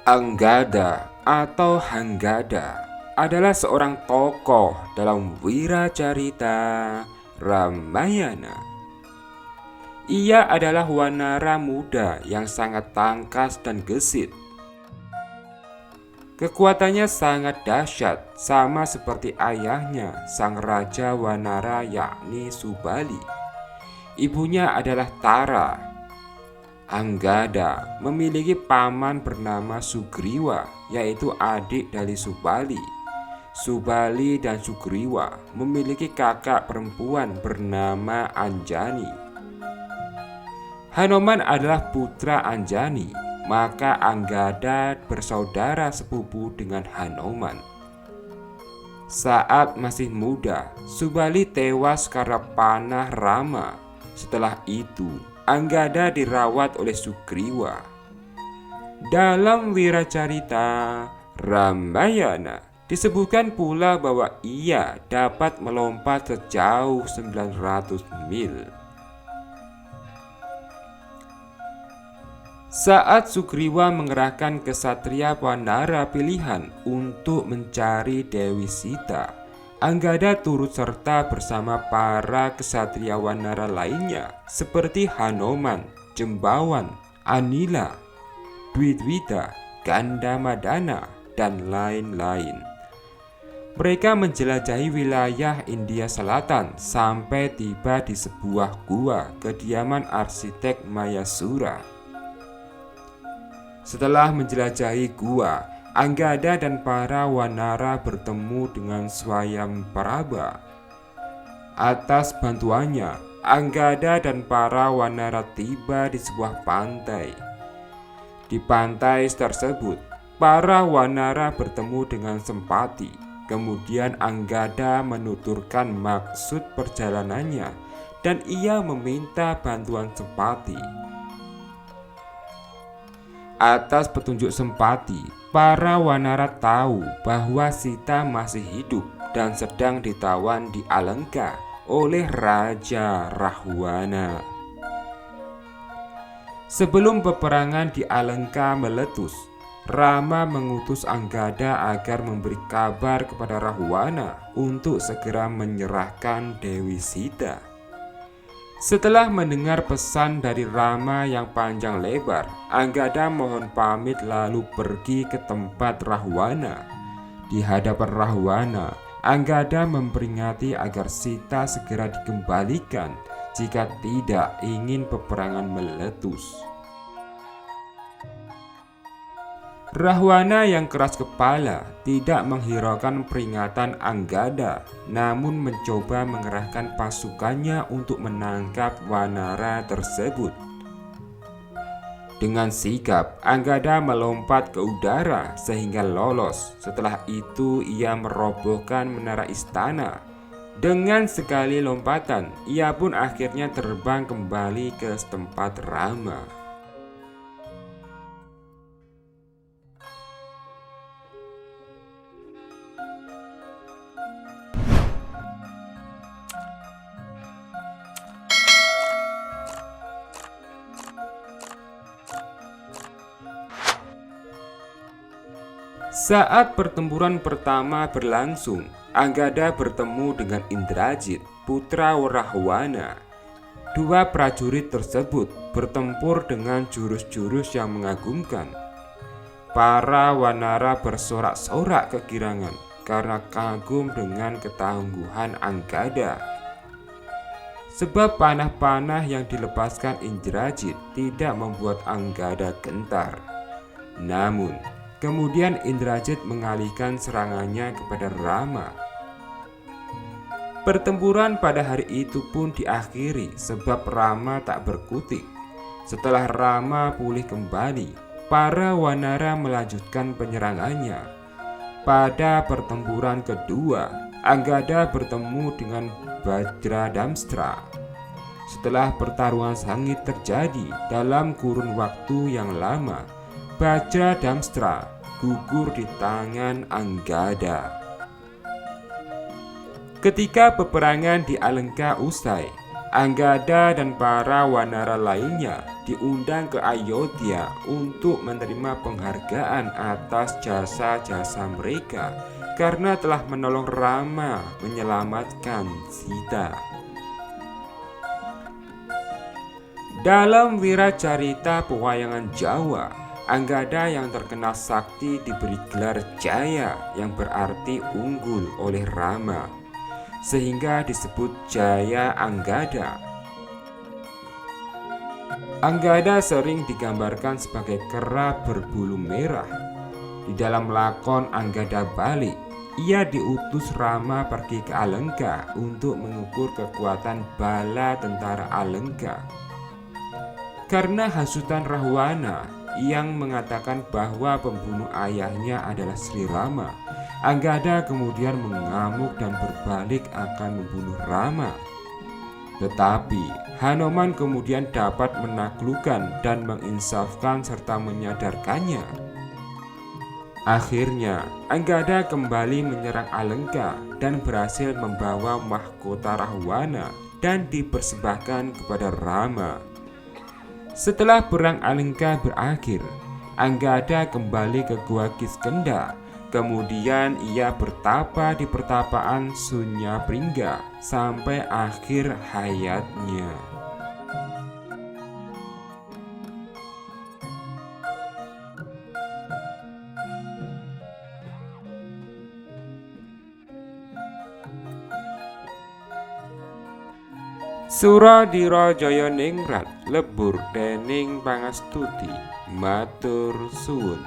Anggada atau Hanggada adalah seorang tokoh dalam wiracarita Ramayana. Ia adalah wanara muda yang sangat tangkas dan gesit. Kekuatannya sangat dahsyat, sama seperti ayahnya, sang raja wanara yakni Subali. Ibunya adalah Tara. Anggada memiliki paman bernama Sugriwa, yaitu adik dari Subali. Subali dan Sugriwa memiliki kakak perempuan bernama Anjani. Hanoman adalah putra Anjani, maka Anggada bersaudara sepupu dengan Hanoman. Saat masih muda, Subali tewas karena panah Rama. Setelah itu, Anggada dirawat oleh Sugriwa. Dalam wiracarita Ramayana disebutkan pula bahwa ia dapat melompat sejauh 900 mil. Saat Sugriwa mengerahkan kesatria wanara pilihan untuk mencari Dewi Sita, Anggada turut serta bersama para kesatria wanara lainnya seperti Hanoman, Jembawan, Anila, Dwidwita, Gandamadana, dan lain-lain. Mereka menjelajahi wilayah India Selatan sampai tiba di sebuah gua kediaman arsitek Mayasura. Setelah menjelajahi gua, Anggada dan para wanara bertemu dengan Swayamprabha. Atas bantuannya, Anggada dan para wanara tiba di sebuah pantai. Di pantai tersebut, para wanara bertemu dengan Sempati. Kemudian Anggada menuturkan maksud perjalanannya dan ia meminta bantuan Sempati. Atas petunjuk Sempati, para wanara tahu bahwa Sita masih hidup dan sedang ditawan di Alengka oleh Raja Rahwana. Sebelum peperangan di Alengka meletus, Rama mengutus Anggada agar memberi kabar kepada Rahwana untuk segera menyerahkan Dewi Sita. Setelah mendengar pesan dari Rama yang panjang lebar, Anggada mohon pamit lalu pergi ke tempat Rahwana. Di hadapan Rahwana, Anggada memperingati agar Sita segera dikembalikan jika tidak ingin peperangan meletus. Rahwana yang keras kepala tidak menghiraukan peringatan Anggada, namun mencoba mengerahkan pasukannya untuk menangkap wanara tersebut. Dengan sigap, Anggada melompat ke udara sehingga lolos. Setelah itu ia merobohkan menara istana. Dengan sekali lompatan, ia pun akhirnya terbang kembali ke tempat Rama. Saat pertempuran pertama berlangsung, Anggada bertemu dengan Indrajit, putra Rahwana. Dua prajurit tersebut bertempur dengan jurus-jurus yang mengagumkan. Para wanara bersorak-sorak kegirangan karena kagum dengan ketangguhan Anggada. Sebab panah-panah yang dilepaskan Indrajit tidak membuat Anggada gentar. Namun, kemudian Indrajit mengalihkan serangannya kepada Rama. Pertempuran pada hari itu pun diakhiri sebab Rama tak berkutik. Setelah Rama pulih kembali, para wanara melanjutkan penyerangannya. Pada pertempuran kedua, Anggada bertemu dengan Bajradamstra. Setelah pertarungan sengit terjadi dalam kurun waktu yang lama, Bajradamstra gugur di tangan Anggada. Ketika peperangan di Alengka usai, Anggada dan para wanara lainnya diundang ke Ayodhya untuk menerima penghargaan atas jasa-jasa mereka karena telah menolong Rama menyelamatkan Sita. Dalam wiracarita pewayangan Jawa, Anggada yang terkenal sakti diberi gelar Jaya yang berarti unggul oleh Rama, sehingga disebut Jaya Anggada. Anggada sering digambarkan sebagai kera berbulu merah. Di dalam lakon Anggada Balik, ia diutus Rama pergi ke Alengka untuk mengukur kekuatan bala tentara Alengka. Karena hasutan Rahwana yang mengatakan bahwa pembunuh ayahnya adalah Sri Rama, Anggada kemudian mengamuk dan berbalik akan membunuh Rama. Tetapi Hanuman kemudian dapat menaklukkan dan menginsafkan serta menyadarkannya. Akhirnya Anggada kembali menyerang Alengka dan berhasil membawa mahkota Rahwana dan dipersembahkan kepada Rama. Setelah perang Alengka berakhir, Anggada kembali ke Gua Kiskendha. Kemudian ia bertapa di pertapaan Sunyapringga sampai akhir hayatnya. Suradira Jayaningrat lebur dening pangastuti matur suwun.